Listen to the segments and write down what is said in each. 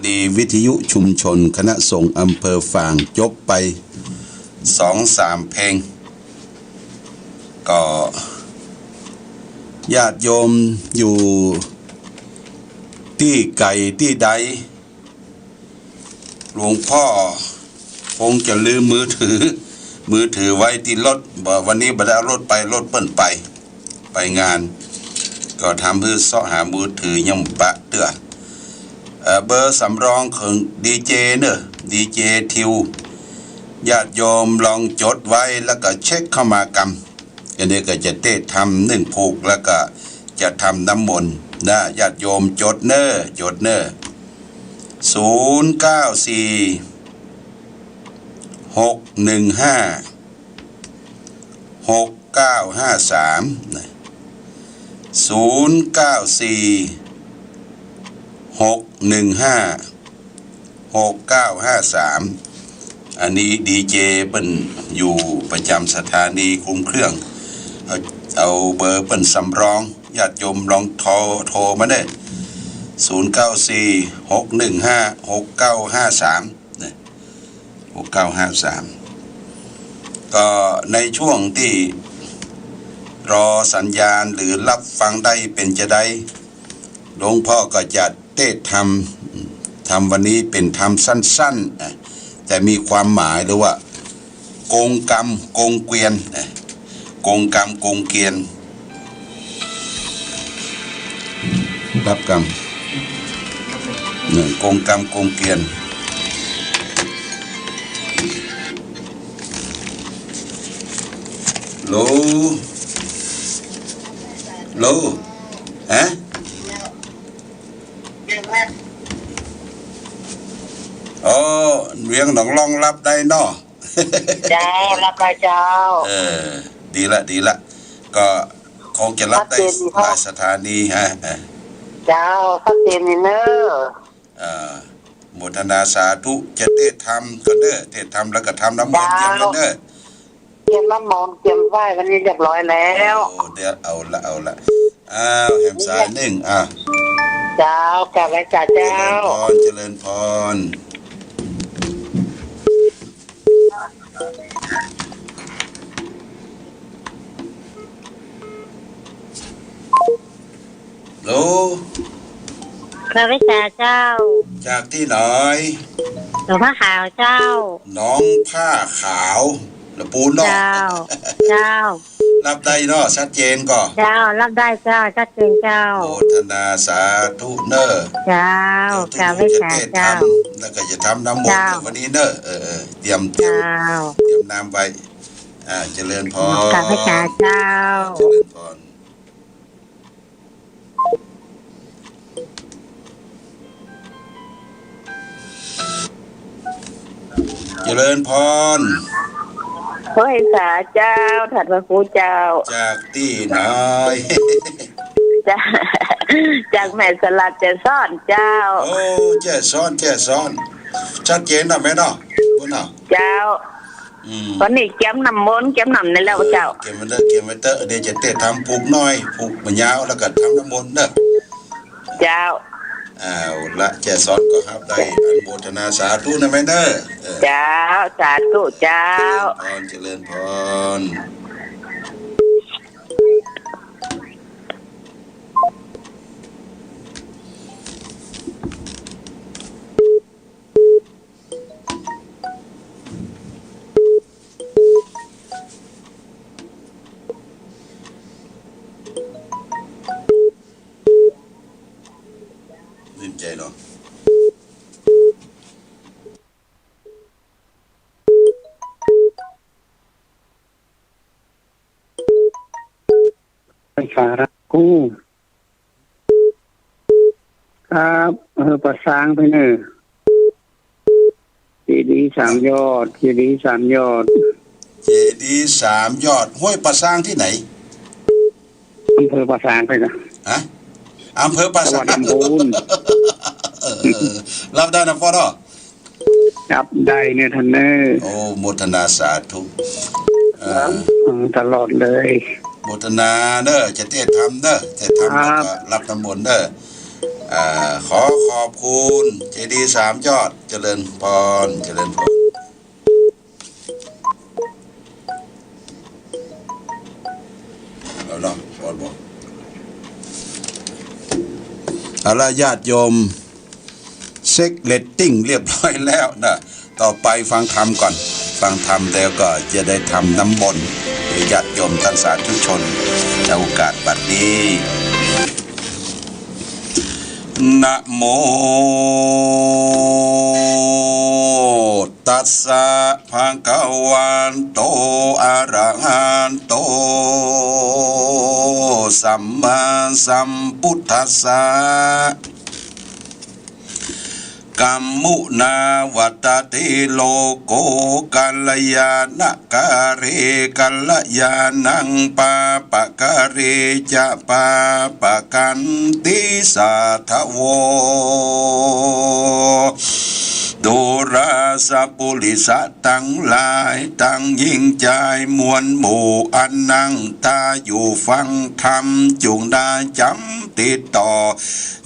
ดีวิทยุชุมชนคณะสงฆ์อำเภอฝางจบไป2-3 เพลงก็ญาติโยมอยู่ที่ไกลที่ใดหลวงพ่อคงจะลืมมือถือไว้ที่รถบอกวันนี้บ่ได้เอารถไปรถเปิ้นไปงานก็ทำเพื่อเสาะหามือถือยังปะเตื้อเบอร์สำรองของดีเจเนอะดีเจทิวญาติโยมลองจดไว้แล้วก็เช็คเข้ามากำอันนี้ก็จะเต้ทำ1ผูกแล้วก็จะทำน้ำมนต์นะญาติโยมจดเนอะ094-615-6953 094-615-6953อันนี้ดีเจเปิ้นอยู่ประจำสถานีคุมเครื่องเอาเบอร์เปิ้นสำรองญาติโยมลองโทรมาได้094-615-6953 6953ก็ในช่วงที่รอสัญญาณหรือรับฟังได้เป็นจะได้หลวงพ่อก็จะเทศทำวันนี้เป็นธรรมสั้นๆแต่มีความหมายหรือว่าโกงกรรมโกงเกวียนโกงกรรมโกงเกวียนรับกรรมโกงกรรมโกงเกวียนโลฮะอ๋อเวียงหนองลองรับได้เนาะเจ้ารับได้เจ้าดีละก็คงจะรับได้หลายสถานีฮะเจ้าชัดเจนนี่เนอะโมทนาสาธุจะเทศธรรมก็เด้อเทศธรรมแล้วก็ทำน้ำมนต์เตรียมกันเด้อเตรียมน้ำมนต์เตรียมไหว้วันนี้เรียบร้อยแล้วเดี๋ยวเอาละแหมสายหนึ่งเจ้ากลับไปจ้าเจ้าเจริญพรโลพระวิชาเจ้าจากที่ไหนหลวงพ่อขาวเจ้าน้องผ้าขาวแล้วปูนเนาะเจ้ารับได้เนาะชัดเจนก็เจ้ารับได้เจ้าชัดเจนเจ้าโมทนาสาธุเนอะเจ้ากราบวิชาเจ้าแล้วก็จะทำน้ำมนต์วันนี้เนอะเตรียมน้ำไว้เจริญพรกราบวิชาเจ้าเจริญพรเจริญพรพระอิศาเจ้าถัดพระครูเจ้าจากที่ไหนจากแม่สลัดเจซ่อนเจ้าโอ้เจซ่อนชัดเจนนะแม่เนาะพุ่นเนาะเจ้าวันนี้แก้มน้ำมนต์แก้มน้ำในแล้วเจ้าเก็บไว้เด้อเดี๋ยวจะเตะทำผูกน้อยผูกมันยาวแล้วก็ทำน้ำมนต์เด้อเจ้าละแจซ้อนก็ครับได้อนุโมทนาสาธุนะแม่เด้อเจ้าสาธุเจ้าเจริญพรดินใจเนาะสาระกู้ครับประสางไปเนอะเจดีย์3 ยอดห้วยประสางที่ไหนอำเภอประสางไปนะอำเภอประสางรับได้นะพ่อเนาะ จับได้เนี่ยท่านเนอโอ้โมทนาสาธุตลอดเลยโมทนาเด้อจะเทศธรรมเด้อเทศธรรมก็รับน้ำมนต์เด้อ ขอขอบคุณเจดีย์3 ยอดเจริญพรเจริญพรเอาล่ะพรบอกเอาล่ะญาติโยมเช็คเรตติ้งเรียบร้อยแล้วนะต่อไปฟังธรรมก่อนฟังธรรมแล้วก็จะได้ทำน้ำมนต์ญาติโยมท่านสาธุชนในโอกาสบัดนี้นะโมตัสสะภะคะวันโตอะระหันโตสัมมาสัมพุทธัสสะกัมมุนาวัตติโลโกกัลยาณกะเรกัลยาณังปาปะกะเรจะปาปะกันติสาทโวโดราสะปุริสะตั้งหลายตั้งยิ่งใจมวลหมู่อันนั่งตาอยู่ฟังธรรมจงได้จำติดต่อ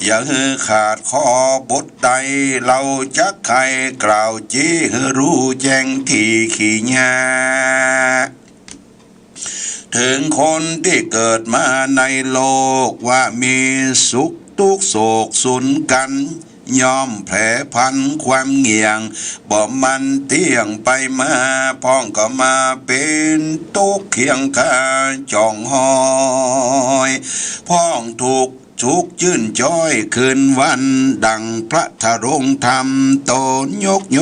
อย่าให้ขาดข้อบทใดเราจะใครกล่าวจี้ให้รู้แจ้งที่ขี้ญาถึงคนที่เกิดมาในโลกว่ามีสุขทุกข์โศกสุนกันย่อมแผลพันความเงียงบ่มันเที่ยงไปมาพ้องก็มาเป็นตุกเคียงข้าจ่องหอยพ้องถูกทุกชื่นจ้อยคืนวันดังพระธรงธรรมโตยกโย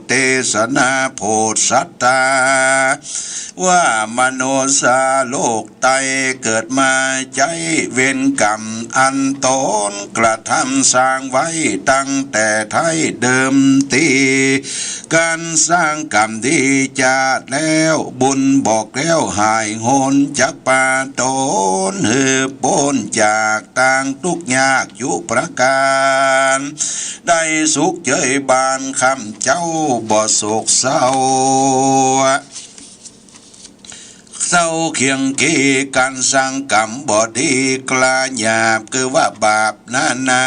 เตสนาโพธสัตตาว่ามโนสาโลกไตเกิดมาใจเวรกรรมอันตนกระทำสร้างไว้ตั้งแต่ไทยเดิมทีการสร้างกรรมดีจัดแล้วบุญบอกแล้วหายโหนจากป่าโตนเหือปนจากต่างทุกยากยุประการได้สุขเจยบานคำเจ้าบ่โศกเศร้าเศร้าเคียงกีการสร้างกรรมบ่ดีกลาหยาบคือว่าบาปนา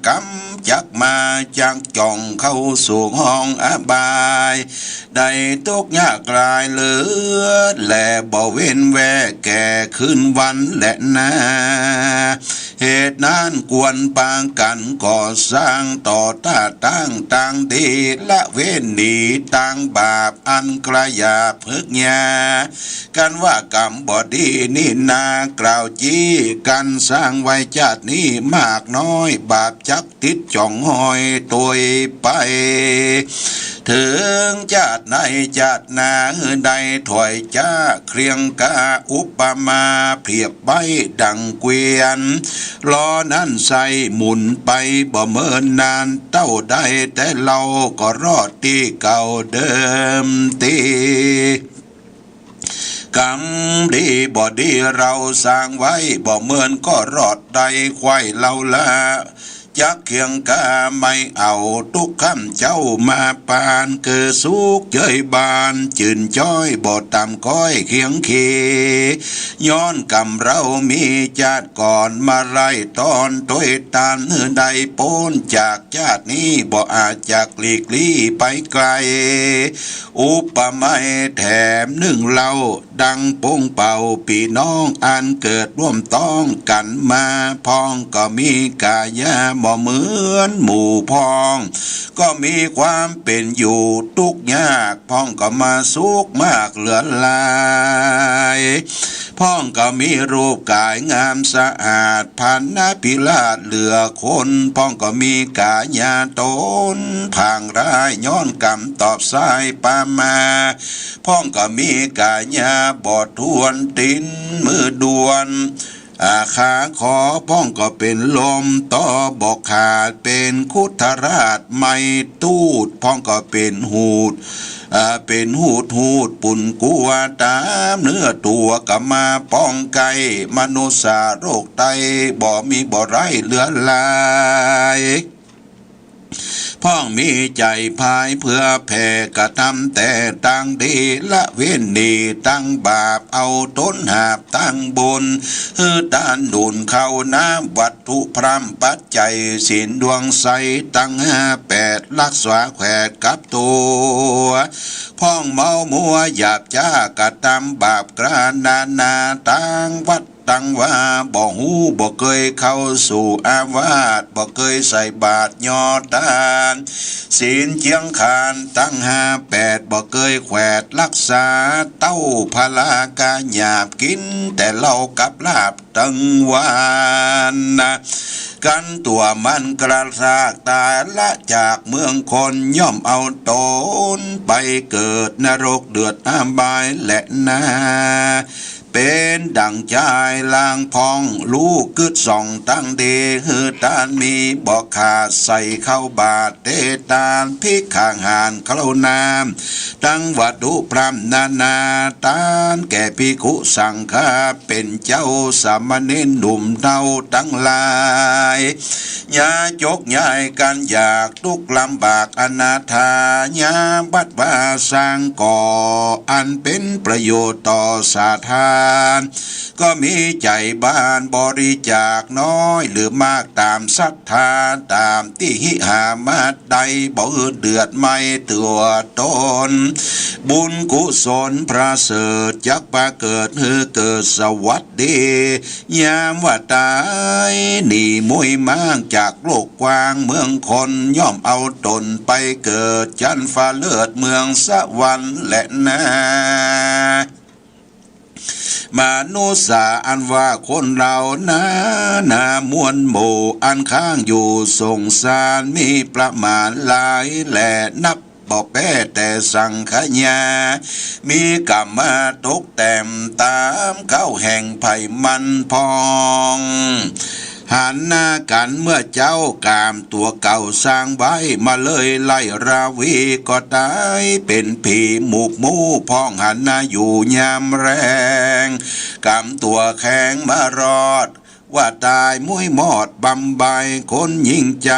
กรรมจักมาจักจ่องเข้าสู่ห้องอบายได้ตกยากลายเหลือและบ่เว้นแวแก่คืนวันและนาเหตุนั้นควรปางกันก่อสร้างต่อต้าตั้งต่างดีละเว้นหนีต่างบาปอันกระยาพึกยากันว่ากรรมบ่ดีนี่นากล่าวจี้กันสร้างไว้ชาตินี้มากน้อยบาปจักติดจ่องหอยตัวไปถึงชาติไหนชาตินาใดถอยจ้าเครียงกาอุปมาเปรียบใบดังเกวียนล้อนั้นใส่หมุนไปบ่เมินนานเต้าได้แต่เราก็รอดที่เก่าเดิมตีกรรมดีบ่ดีเราสร้างไว้บ่เมินก็รอดได้ควายเราละจักเคียงกาไม่เอาทุกคำเจ้ามาปานเกิดสุขเจยบานจื่นจ้อยบ่ตามก้อยเคียงเคย้อนกรรมเรามีชาติก่อนมาไล่ตอนตัวตานใดโป้นจากชาตินี้บ่อาจจากหลีกลี่ไปไกลอุปมาแถมหนึ่งเราดังโป่งเป่าพี่น้องอันเกิดร่วมต้องกันมาพ้องก็มีกายาบ่เหมือนหมู่พ้องก็มีความเป็นอยู่ทุกข์ยากพ้องก็มาสุขมากเหลือหลายพ้องก็มีรูปกายงามสะอาดพันนาพิลาศเหลือคนพ้องก็มีกายาตนผางร้ายย้อนกรรมตอบสายปามาพ้องก็มีกายาบอดทวนตินมือด่วนขาขอพ้องก็เป็นลมต่อบอกขาดเป็นคุทราชไม่ตูดพ้องก็เป็นหูดเป็นหูดปุ่นกัวตามเนื้อตัวก็มาป้องไก่มนุษย์โรคไตบ่มีบ่ไรเหลือลาย พ้องมีใจพายเพื่อแผ่กระทำแต่ตั้งดีละเว้นดีตั้งบาปเอาต้นหาบตั้งบุญด้านดุนเข้าน้ำวัตถุพรำปัจจัยศีลดวงใสตั้ง58รักษาแขวดกับตัวพ้องเมามัวหยาบจ้ากระทำบาปกระนาตั้งวัดตั้งว่าบ่หูบ่เคยเข้าสู่อาวาสบ่เคยใส่บาตรยอดานศีลเจียงคานตั้ง58บ่เคยแขวดรักษาเต้าพลากาหยาบกินแต่เหล้ากับลาบตั้งวานนะกันตัวมันกระซากตายละจากเมืองคนย่อมเอาตนไปเกิดนรกเดือดอบายและนาเป็นดังใจลางพองลูกกึดส่องตั้งเดฮือตานมีบอกขาดใส่เข้าบาทเตตานพิกข้างหานเข้านามตั้งวัดดุพรำนาตานแก่ภิกขุสังฆาเป็นเจ้าสามเณรหนุ่มเท่าตั้งหลายอย่าจกย้ายกันอยากทุกข์ลำบากอนาถาญาบัดว่าสร้างก่ออันเป็นประโยชน์ต่อสาธารก็มีใจบ้านบริจาคน้อยหรือมากตามศรัทธาตามที่หิหามาใดบ่เดือดไม่ตัวตนบุญกุศลพระเสริฐจักปาเกิดเกิดสวัสดียามว่าตายหนีมวยม้างจากโลกกว้างเมืองคนย่อมเอาตนไปเกิดจันฟ้าเลือดเมืองสวรรค์และมนุษย์อันว่าคนเรานามวลหมู่อันข้างอยู่สงสารมีประมาณหลายและนับบ่แพ้แต่สังขยามีกรรมมาตกแต่มตามเข้าแห่งไผ่มันพองหันหน้ากันเมื่อเจ้ากามตัวเก่าสร้างไว้มาเลยไล่ราวีก็ตายเป็นผีหมูกมูพองหันหน้าอยู่ยามแรงกามตัวแข็งมารอดว่าตายมุ้ยมอดบำใบคนยิ่งใจ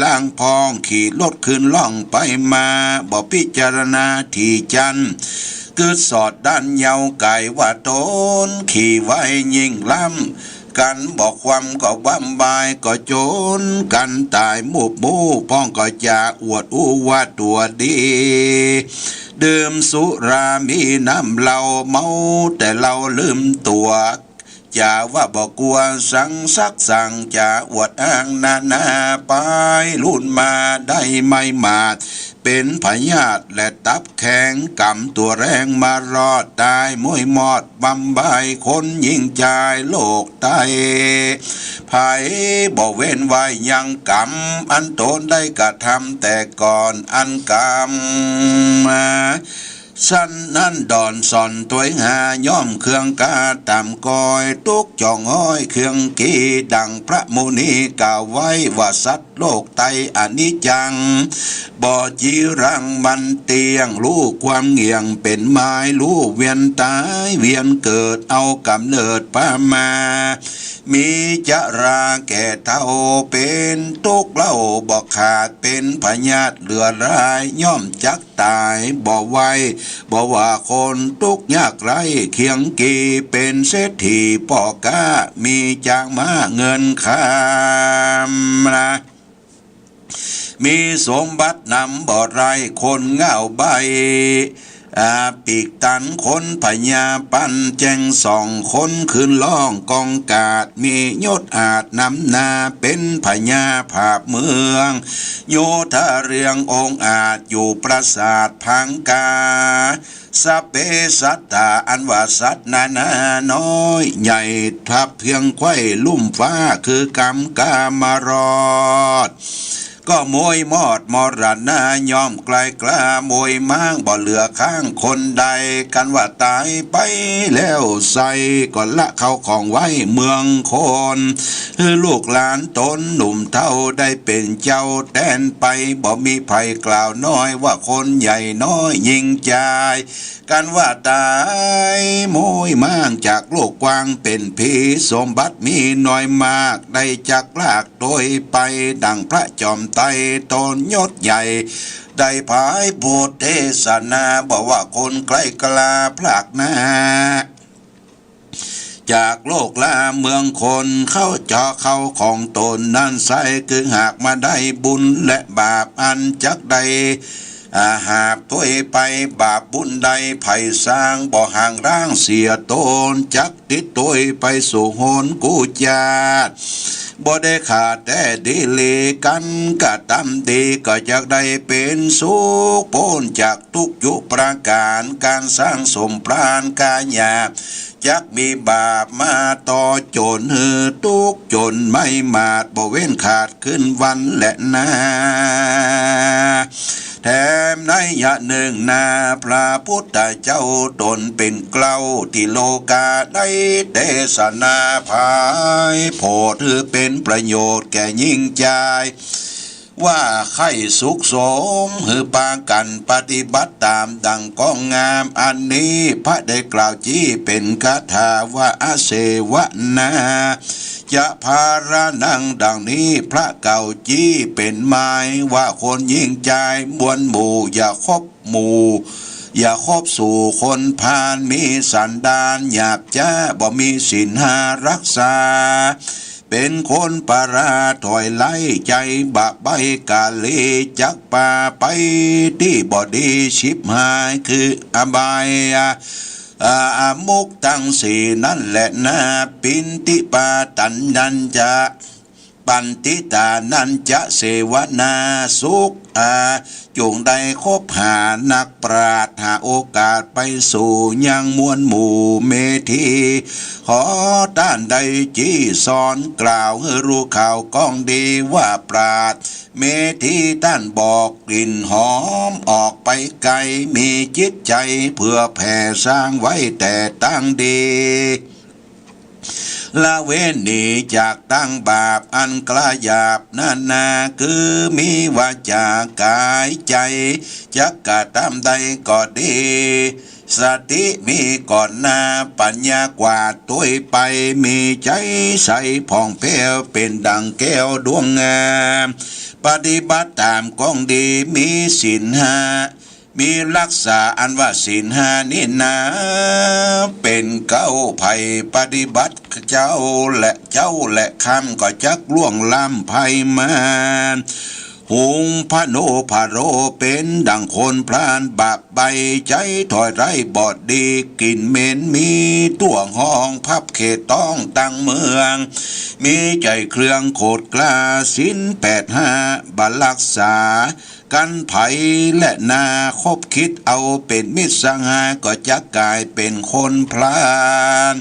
ล่างพองขี่รถขึ้นล่องไปมาบ่พิจารณาที่จันกึดสอดด้านเยาไก่ว่าตนขี่ไว้ยิ่งล้ำกันบอกความก็บำบายก็โจนกันตายมูบมูพ้องก็จะอวดอู้ว่าตัวดีดื่มสุรามีน้ำเหล้าเมาแต่เราลืมตัวจะว่าบอกกลัวสังสักสั่งจะอวดอ้างนาไปลุ่นมาได้ไม่มาเป็นพยาธิและตับแข็งกำตัวแรงมารอดตายมวยมอดบำบายคนยิ่งใจโลกไตไผ่บ่เว้นไว้ยังกรรมอันตนได้กระทำแต่ก่อนอันกรรมสั้นนั่นดอนสอนตัวหาย่อมเครื่องกาตามกอยตุกจ่องห้อยเครื่องกีดังพระมุนีกล่าวไว้ว่าสัตว์โลกไตอนิจจังบ่จีรังมันเตียงรู้ความเงียงเป็นไม้รู้เวียนตายเวียนเกิดเอากำเนิดป้ามามีจะราแก่เท่าเป็นตุกเล่าบ่ขาดเป็นพญาติเหลือร้ายย่อมจักตายบ่ไวบ่ว่าคนทุกข์ยากไรเคียงกีเป็นเศรษฐีป่อกามีจางมาเงินคามนะมีสมบัตินำบ่ไรคนเงาใบปีกตันคนพญาปันแจงส่องคนขึ้นล่องกองกาดมียศอาจนำนาเป็นพญาภาพเมืองโยธาเรืององอาจอยู่ปราสาทพังกาสัพเพสัตตาอันว่าสัตว์นาน้อยใหญ่ทับเพียงไข่ลุ่มฟ้าคือกรรมกามารอดก็มวยมอดมรณะยอมไกลกล้ามวยม้างบ่เหลือข้างคนใดกันว่าตายไปแล้วใส่ก็ละเขาของไว้เมืองคนลูกหลานตนหนุ่มเท่าได้เป็นเจ้าแทนไปบ่มีภัยกล่าวน้อยว่าคนใหญ่น้อยยิ่งใจกันว่าตายมวยม้างจากโลกกว้างเป็นผีสมบัติมีน้อยมากได้จากลากโดยไปดังพระจอม ไต่ตนยศใหญ่ได้ผายโบสถ์เทศนาบอกว่าคนใกล้กลาพลากหน้าจากโลกลาเมืองคนเข้าเจาะเข้าของตนนั่นใสคือหากมาได้บุญและบาปอันจักใดหาบตัวไปบาปบุญใดไผ่สร้างบ่ห่างร่างเสียตนจักติดตัวไปสู่โหนกูจาดบ่ได้ขาดแต่ดีเลกันกะตำดีก็จักได้เป็นสุขพ้นจากทุกยุประการการสร้างสมปราณกาญาจักมีบาปมาต่อจนหือทุกจนไม่มาดบ่เว้นขาดขึ้นวันและนาแถมในยะหนึ่งนาพระพุทธเจ้าตนเป็นเกล้าที่โลกาได้เทศนาภายโพดถือเป็นประโยชน์แก่ยิ่งใจว่าไข่สุขสมหือปางกันปฏิบัติตามดังก้องงามอันนี้พระได้กล่าวจี้เป็นคาถาว่าอาเสวนาจะพารานังดังนี้พระเก่าจี้เป็นหมายว่าคนยิ่งใจมวลหมู่อย่าคบหมู่อย่าคบสู่คนพาลมีสันดานหยาบจ้าบ่มีศีลห้ารักษาเป็นคนปาราถอยไล่ใจบะใบกาลีจักป่าไปที่บ่ดีชิบหายคืออบายมุกตั้งสี่นั่นแหละนะปินติปาตันนันจะปันติตานันจะเสวนาสุขจงได้คบหานักปราชญ์หาโอกาสไปสู่ยังมวลหมู่เมธีขอต้านใดจี้สอนกล่าวให้รู้ข่าวก้องดีว่าปราชญ์เมธีต้านบอกกลิ่นหอมออกไปไกลมีจิตใจเพื่อแผ่สร้างไว้แต่ตั้งดีละเว้นหนีจากตั้งบาปอันกล้าหยาบนานาคือมีวาจากายใจจักกะทำใดก็ดีสติมีก่อนหน้าปัญญากว่าตัวไปมีใจใสผ่องแผ้วเป็นดังแก้วดวงงามปฏิบัติตามก้องดีมีศีลห้ามีรักษาอันว่าศีลห้านี่นะเป็นเก้าไผ่ปฏิบัติเจ้าและคำก็จักล่วงล้ำไผ่มาหุงพระโนพระโรเป็นดังคนพรานบาปใบใจถอยไรบอดดีกินเหม็นมีตัวห้องพับเขตต้องตั้งเมืองมีใจเครื่องโคดกล้าศีล85บัลลักษากันไผ่และนาคบคิดเอาเป็นมิตรสังหาก็จะกลายเป็นคนพลาน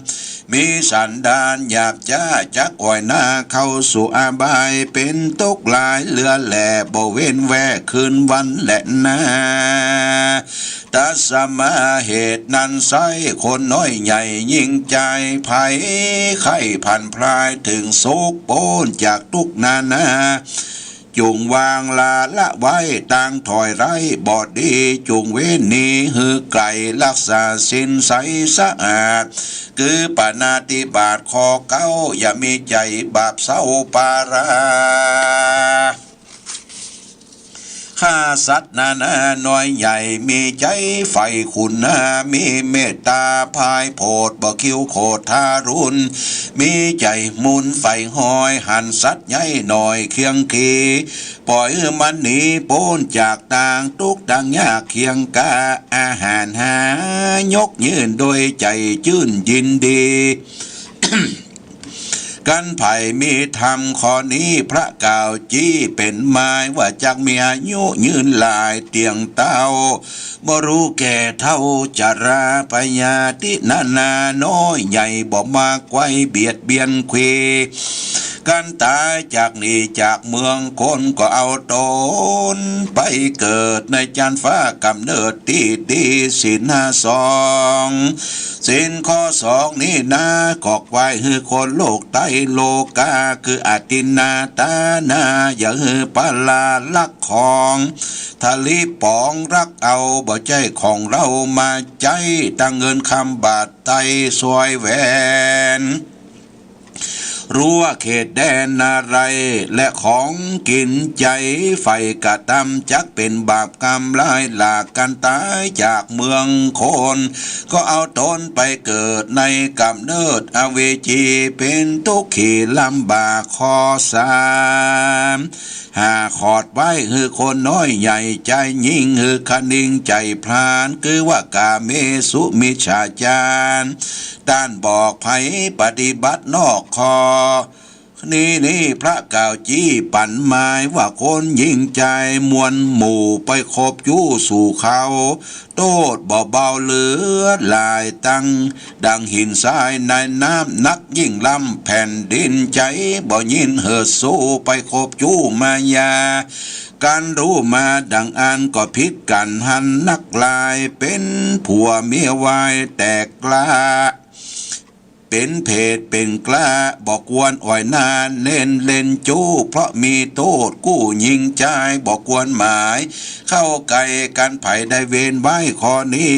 มีสันดานหยาบจ้าจักอ่อยหน้าเข้าสู่อาบายเป็นตกลายเลือแหล่บ่เว้นแวะคืนวันและนาตัสมาเหตุนั้นไซคนน้อยใหญ่ยิ่งใจไผ่ไข่พันพลายถึงโศกโปนจากทุกนานาจุงวางลาละไว้ต่างถอยไรบอดดีจุงเว้นนี้หือไกลรักษาสินใสสะอาดคือปานาติบาตคอเก้าอย่ามีใจบาปเศร้าปาราข้าสัตว์นานาน้อยใหญ่มีใจไฟคุณนามีเมตตาพายโพดบ่คิวโคดทารุณมีใจมุนไฟห้อยหันสัตว์ใหญ่หน่อยเคียงคีปล่อยมันหนีพ้นจากต่างทุกดังยากเคียงกาอาหารหายกยืนโดยใจชื่นยินดี กันไผ่มีธรรมข้อนี้พระกล่าวจี้เป็นหมายว่าจักมีอายุยืนหลายเตียงเต้าบ่รู้แก่เท่าจาราปยาตินานาน้อยใหญ่บ่มากไว้เบียดเบียนเควกันตายจากนี่จากเมืองคนก็เอาตนไปเกิดในจานฟ้ากำเนิดที่ดีศีล52ศีลข้อ2นี่นะกอกไว้คือคนโลกใต้โลกาคืออตินาตานาอย่าฮือปาลาลักของทะลีปองรักเอาบ่ใจของเรามาใจตั้งเงินคำบาทไตสวยแหวน รั้วเขตแดนอะไรและของกินใจไฟกะตำจักเป็นบาปกรรมร้ายหลากกันตายจากเมืองคนก็เอาตนไปเกิดในกำเนิดอเวจีเป็นทุกข์ขีลำบากคอสามหาขอดไว้ฮือคนน้อยใหญ่ใจยิ่งฮือคนิ่งใจพลานคือว่ากาเมสุมิชาจารด้านบอกไผปฏิบัตินอกคอนี่พระกล่าวจี้ปั่นหมายว่าคนยิ่งใจมวลหมู่ไปคบยู่สู่เขาโตดเบาเหลือลายตั้งดังหินทรายในน้ำนักยิ่งลำแผ่นดินใจบ่ยินเหิดสู้ไปคบยู่มายาการรู้มาดังอันก็พิษกันหันนักลายเป็นผัวเมียวายแตกกล้าเป็นเพศเป็นกล้าบอกกวนอ่อยนานเล่นจู้เพราะมีโทษกู้ยิงใจบอกกวนหมายเข้าไก่กันไผ่ได้เวนไว้ข้อนี้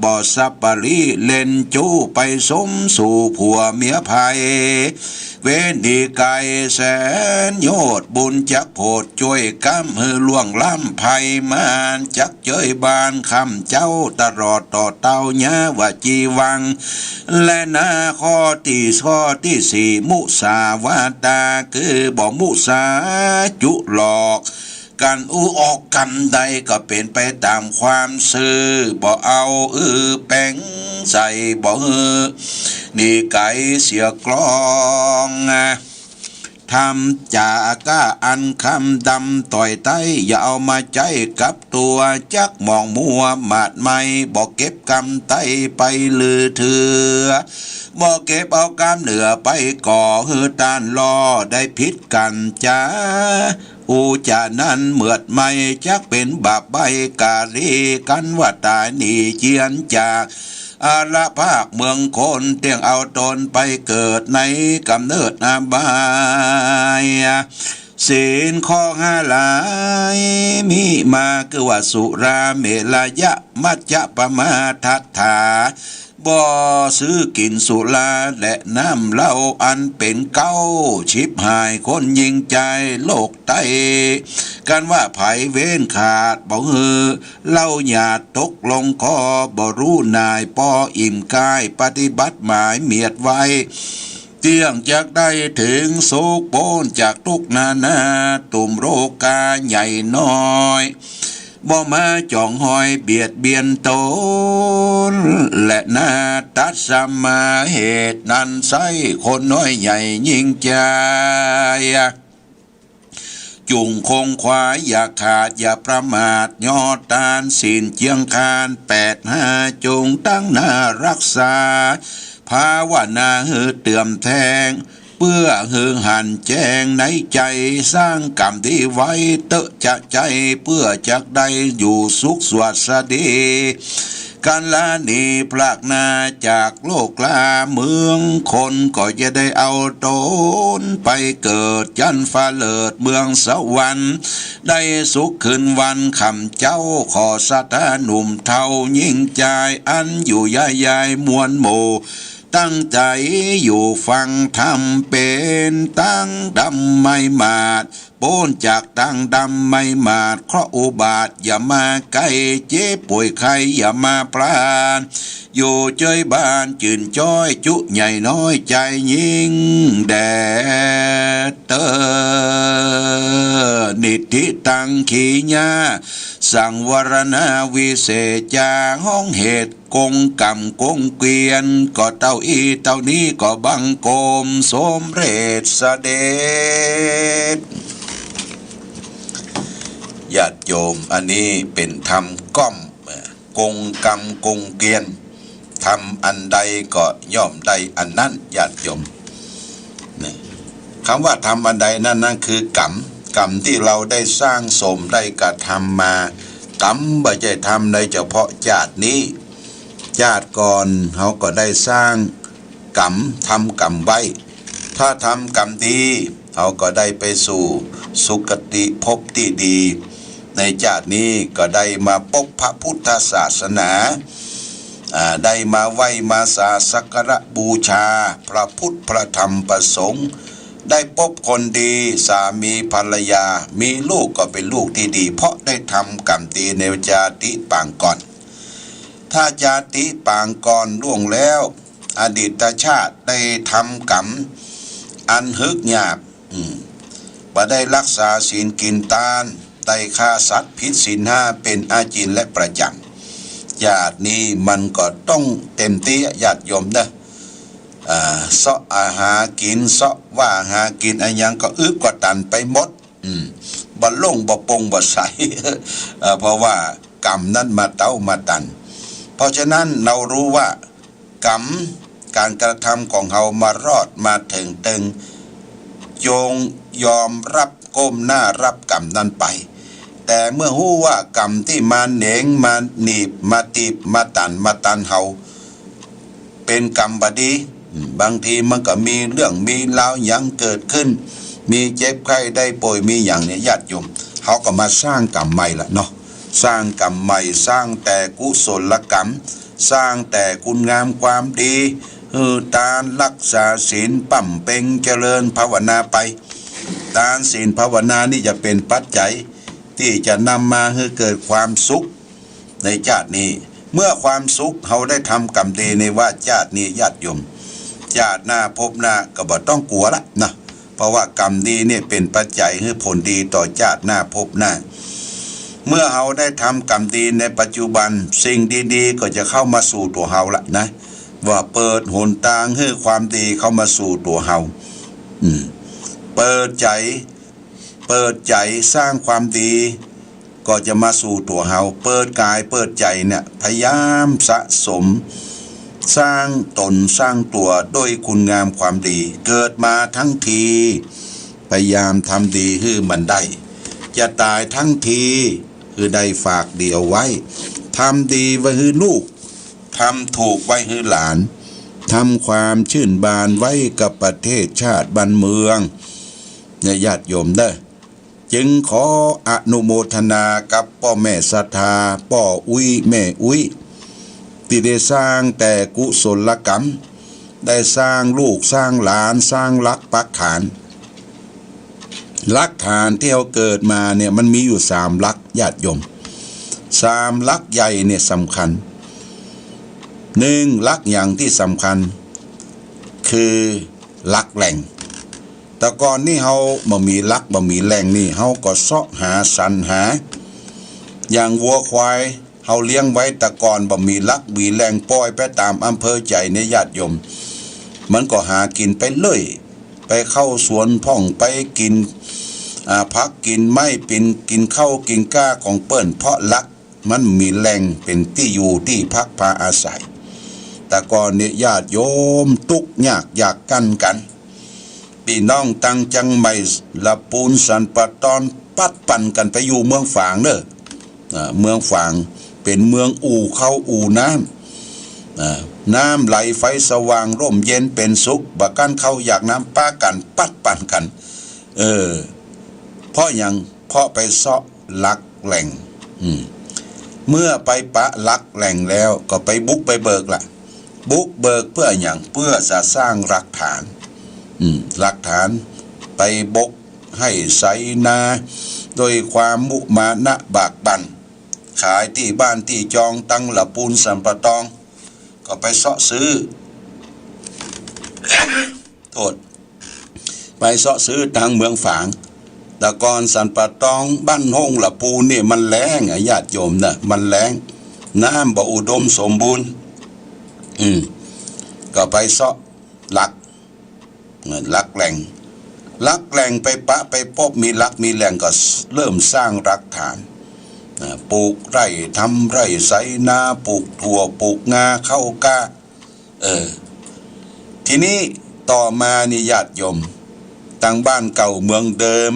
บ่สับปะรีเล่นจู้ไปสมสู่ผัวเมียภัยเวนดีไก่แสนโยดบุญจักโพดช่วยกำฮือล่วงล้ำภัยมานจักเจยบานคำเจ้าตลอดต่อเต้าญาว่าจีวังและนาข้อที่สี่มุสาวาตาคือบ่มุสาจุหลอกกันออกกันใดก็เป็นไปตามความซื่อบ่เอาแป้งใส่บ่นี่ไก่เสียกลองทำจาก้าอันคำดำต่อยไตอย่าเอามาใจกับตัวจักมองมัวมาดไม่บอกเก็บกำไตไปลือเถือบอกเก็บเอากำเหนือไปก่อฮือตานล้อได้พิษกันจ้าอูจานั้นเหมือดไม่จักเป็นบาปใบกาลีกันว่าตายหนีเจียนจากอาลภาคเมืองคนเตียงเอาตนไปเกิดในกำเนิดอาบายศีลข้อห้าหลายมีมาคือว่าสุราเมลยะมัจจะปมาทัฏฐาบ่ซื้อกินสุราและน้ำเหล้าอันเป็นเก้าชิบหายคนยิงใจโลกไตกันว่าไผเว้นขาดบ่ฮือเล่าหยาดตกลงคอบ่รู้นายปออิ่มกายปฏิบัติหมายเมียดไว้เที่ยงจากได้ถึงโศกโปนจากทุกนานาตุ่มโรคาใหญ่น้อยบ่มาจ่องหอยเบียดเบียนตนและนาตัดสมาเหตุนั้นใส่คนน้อยใหญ่ยิ่งใจจุงคงควายอย่าขาดอย่าประมาทยอดตานศีลเจียงคาน85จงตั้งหน้ารักษาภาวนาหือเตื่อมแทงเพื่อหือหันแจ้งในใจสร้างกรรมที่ไว้เตอะจะใจเพื่อจักได้อยู่สุขสวัสดีการลานีพลากนาจากโลกลาเมืองคนก็จะได้เอาตนไปเกิดยันฟ้าเลิดเมืองสวรรค์ได้สุขคืนวันคำเจ้าขอสัตหนุ่มเท่ายิ่งใจอันอยู่ยายมวลหมู่ตั้งใจอยู่ฟังธรรมเป็นตั้งดำไม่มาดโป้นจากตั้งดำไม่มาดเคราะห์อุบาทอย่ามาใกล้เจ็บป่วยไข้อย่ามาปราณอยู่เจยบ้านจื่นจ้อยจุใหญ่น้อยใจยิ่งแดดเตอนิธิตังขีญาสังวรณาวิเศษจาห้องเหตุกงกรรมกงเกวียนก็เต้าอีเต้านี้ก็บังโกมสมเร็จเสด็จญาติโยมอันนี้เป็นธรรมก้อมกงกรรมกงเกวียนทำอันใดก็ย่อมได้อันนั้นญาติโยมนี่คำว่าทำอันใดนั่นคือกรรมที่เราได้สร้างสมได้กระทำมากรรมไม่ใช่ทำในเฉพาะชาตินี้ชาติก่อนเขาก็ได้สร้างกรรมทำกรรมไว้ถ้าทำกรรมดีเขาก็ได้ไปสู่สุคติภพที่ดีในชาตินี้ก็ได้มาพบพระพุทธศาสนา ได้มาไหว้มาสักการะบูชาพระพุทธพระธรรมประสงค์ได้พบคนดีสามีภรรยามีลูกก็เป็นลูกที่ดีเพราะได้ทำกรรมดีในชาติปางก่อนถ้าชาติปางก่อนล่วงแล้วอดีตชาติได้ทำกรรมอันฮึกหยาบบ่ได้รักษาศีลกินทานได้ฆ่าสัตว์ผิดศีลห้าเป็นอาจินและประจำญาตินี้มันก็ต้องเต็มที่ญาติโยมนะเสาะอาหากินเสาะว่าหากินอะไรยังก็อึบกว่าตันไปหมดบ่ลงบ่ปงบ่ใส เพราะว่ากรรมนั้นมาเต้ามาตันเพราะฉะนั้นเรารู้ว่ากรรมการกระทำของเรามารอดมาถึงตึงโยงยอมรับก้มหน้ารับกรรมนั้นไปแต่เมื่อรู้ว่ากรรมที่มาเหน่งมาหนีบมาตีบมาตันเฮาเป็นกรรมบดีบางทีมันก็มีเรื่องมีราวอย่างเกิดขึ้นมีเจ็บไข้ได้ป่วยมีอย่างเนี่ยญาติโยมเขาก็มาสร้างกรรมใหม่ละเนาะสร้างกรรมใหม่สร้างแต่กุศลกรรมสร้างแต่คุณงามความดีทานรักษาศีลปั่มเป่งเจริญภาวนาไปทานศีลภาวนานี่จะเป็นปัจจัยที่จะนำมาให้เกิดความสุขในชาตินี้เมื่อความสุขเขาได้ทำกรรมดีในว่าชาตินี้ญาติโยมชาติหน้าพบหน้าก็บ่ต้องกลัวละนะเพราะว่ากรรมดีเนี่ยเป็นปัจจัยให้ผลดีต่อชาติหน้าพบหน้าเมื่อเขาได้ทำกรรมดีในปัจจุบันสิ่งดีๆก็จะเข้ามาสู่ตัวเขาละนะว่าเปิดหนทางให้ความดีเข้ามาสู่ตัวเขาเปิดใจสร้างความดีก็จะมาสู่ตัวเราเปิดกายเปิดใจเนี่ยพยายามสะสมสร้างตนสร้างตัวด้วยคุณงามความดีเกิดมาทั้งทีพยายามทำดีให้มันได้จะตายทั้งทีคือได้ฝากเดียวไว้ทำดีไว้ให้ลูกทำถูกไว้ให้หลานทำความชื่นบานไว้กับประเทศชาติบ้านเมืองเนี่ยญาติโยมได้จึงขออนุโมทนากับพ่อแม่ศรัทธาพ่ออุ้ยแม่อุ้ยที่ได้สร้างแต่กุศลกรรมได้สร้างลูกสร้างหลานสร้างรักปักฐานที่เราเกิดมาเนี่ยมันมีอยู่3 ลักญาติโยม3 ลักใหญ่เนี่ยสำคัญ1 ลักอย่างที่สำคัญคือลักแหล่งแต่ก่อนนี่เฮาบ่มีลักบ่มีแหล่งนี่เฮาก็เสาะหาสรรหาอย่างวัวควายเฮาเลี้ยงไว้แต่ก่อนบ่มีลักมีแหล่งปล่อยไปตามอำเภอใจในญาติโยมมันก็หากินไปเลยไปเข้าสวนพ่องไปกินพักกินไม้กินข้าวกินก้าของเปิ้นเพราะลักมันมีแหล่งเป็นที่อยู่ที่พักพาอาศัยแต่ก่อนเนี่ยญาติโยมทุกข์ยากอยากกันพี่น้องตั้งจังใหม่ละปูนสันปะตอนปัดปั่นกันไปอยู่เมืองฝางเด้อเมืองฝางเป็นเมืองอู่เข้าอู่น้ำไหลไฟสว่างร่มเย็นเป็นสุขบักกันเข้าอยากน้ำป้ากันปัดปั่นกันเพราะไปเสาะลักแหล่งเมื่อไปปะลักแหล่งแล้วก็ไปบุกไปเบิกละบุกเบิกเพื่ออย่างเพื่อจะสร้างหลักฐานหลักฐานไปบกให้ไสนาโดยความมุมานะบากบั่นขายที่บ้านที่จองตั้งละปูนสัมปะตองก็ไปเสาะซื้อ โทษไปเสาะซื้อทางเมืองฝางแต่ก่อนสันปะตองบ้านห้องละปูนนี่มันแล้งญาติโยมนะมันแล้งน้ำบ่อุดมสมบูรณ์ก็ไปเสาะลักแหล่งไปปะไปพบมีลักมีแหล่งก็เริ่มสร้างรักฐานปลูกไร่ทำไร่ไสนาปลูกถั่วปลูกงาข้าวกล้าทีนี้ต่อมานี่ญาติโยมตั้งบ้านเก่าเมืองเดิม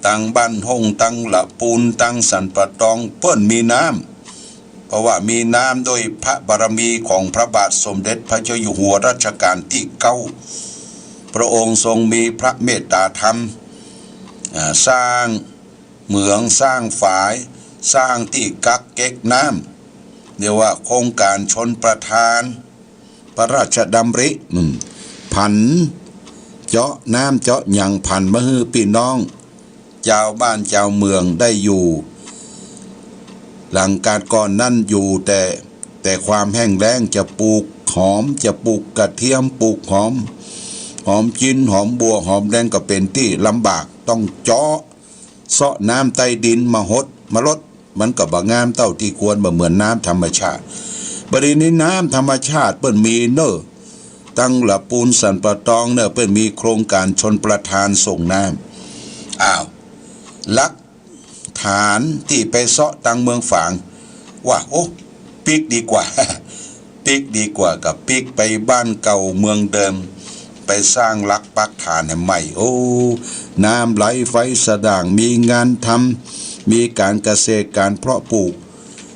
ตั้งบ้านห้องตั้งละปูนตั้งสันปะตองเปิ้นมีน้ำเพราะว่ามีน้ำโดยพระบารมีของพระบาทสมเด็จพระเจ้าอยู่หัวรัชกาลที่9พระองค์ทรงมีพระเมตตาธรรมสร้างเหมืองสร้างฝายสร้างที่กักเก็บน้ เรียกว่าโครงการชนประทานพระราชดำริผันเจาะน้ำเจาะหยังผันมาฮือพี่น้องเจ้าบ้านเจ้าเมืองได้อยู่หลังการก่อนนั่นอยู่แต่ความแห้งแล้งจะปลูกหอมจะปลูกกระเทียมปลูกหอมจีนหอมบัวหอมแดงก็เป็นที่ลำบากต้องเจาะเซาะน้ำใต้ดินมาลดมันก็บ่งามเท่าที่ควรบ่เหมือนน้ำธรรมชาติบัดนี้น้ำธรรมชาติเปิ้นมีเน้อตั้งละปูนสันปะตองเน้อเปิ้นมีโครงการชนประทานส่งน้ำลักฐานที่ไปเซาะตังเมืองฝางว่าโอ้ปิกดีกว่า ปิกดีกว่ากับปิกไปบ้านเก่าเมืองเดิมไปสร้างลักปักฐานให้ใหม่โอ้น้ำไหลไฟสะด่างมีงานทำมีการเกษตรการเพาะปลูก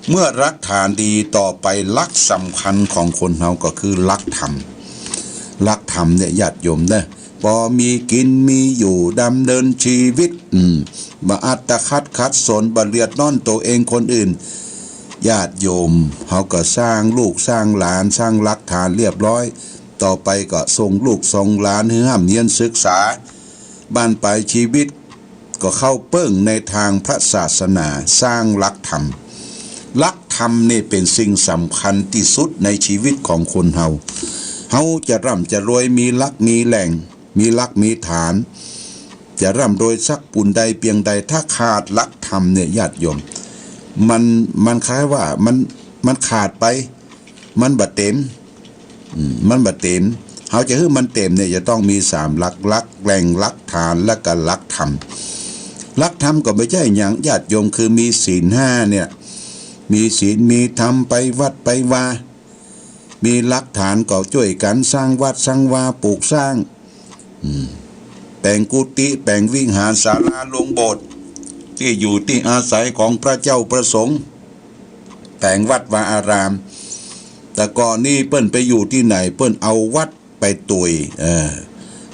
เมื่อรักฐานดีต่อไปลักสำคัญของคนเฮาก็คือลักธรรมเนี่ยญาติโยมนะพอมีกินมีอยู่ดำเนินชีวิตบ่อัตคัดสนบ่เลือดร้อนตัวเองคนอื่นญาติโยมเฮาก็สร้างลูกสร้างหลานสร้างลักฐานเรียบร้อยต่อไปก็ส่งลูกส่งหลานให้ห้ามเรียนศึกษาบ้านปลายชีวิตก็เข้าเปิ้งในทางพระศาสนาสร้างลักธรรมนี่เป็นสิ่งสำคัญที่สุดในชีวิตของคนเฮาจะร่ำจะรวยมีลักมีแหล่งมีลักมีฐานจะร่ำรวยสักปุ่นใดเพียงใดถ้าขาดลักธรรมเนี่ยญาติโยมมันคล้ายว่ามันขาดไปมันบ่เต็มเฮาจะให้มันเต็มเนี่ยจะต้องมี3ลักแหล่งลักฐานและก็ลักธรรมก็ไม่ใช่หยังญาติโยมคือมีศีล5เนี่ยมีศีลมีธรรมไปวัดไปวามีลักฐานก็ช่วยกันสร้างวัดสร้างวาปลูกสร้างแปลงกุฏิแปลงวิหารศาลาโรงโบสถ์ที่อยู่ที่อาศัยของพระเจ้าประสงค์แปลงวัดวาอารามแต่ก่อนนี้เปิ้นไปอยู่ที่ไหนเปิ้นเอาวัดไปตุย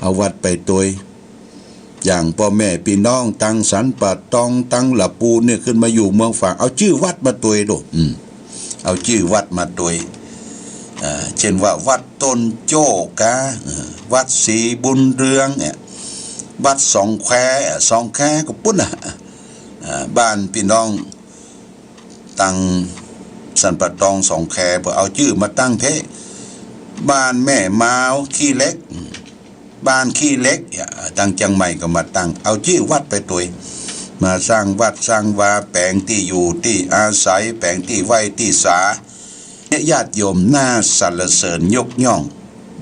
เอาวัดไปตุยอย่างพ่อแม่พี่น้องตังสันปะตองตังละปูเนี่ยขึ้นมาอยู่เมืองฝางเอาชื่อวัดมาตุยดูเอาชื่อวัดมาตุยเช่นว่าวัดต้นโจกะวัดศรีบุญเรืองเนี่ยวัดสองแควก็ปุ้นบ้านพี่น้องตังสันปะตองสองแควพอเอาชื่อมาตั้งเทบ้านแม่มาวขี้เล็กบ้านขี้เล็กตั้งจังใหม่ก็มาตั้งเอาชื่อวัดไปตัวมาสร้างวัดสร้างวาแปลงที่อยู่ที่อาศัยแปลงที่ไว้ที่สาญาติโยมน่าสรรเสริญยกย่อง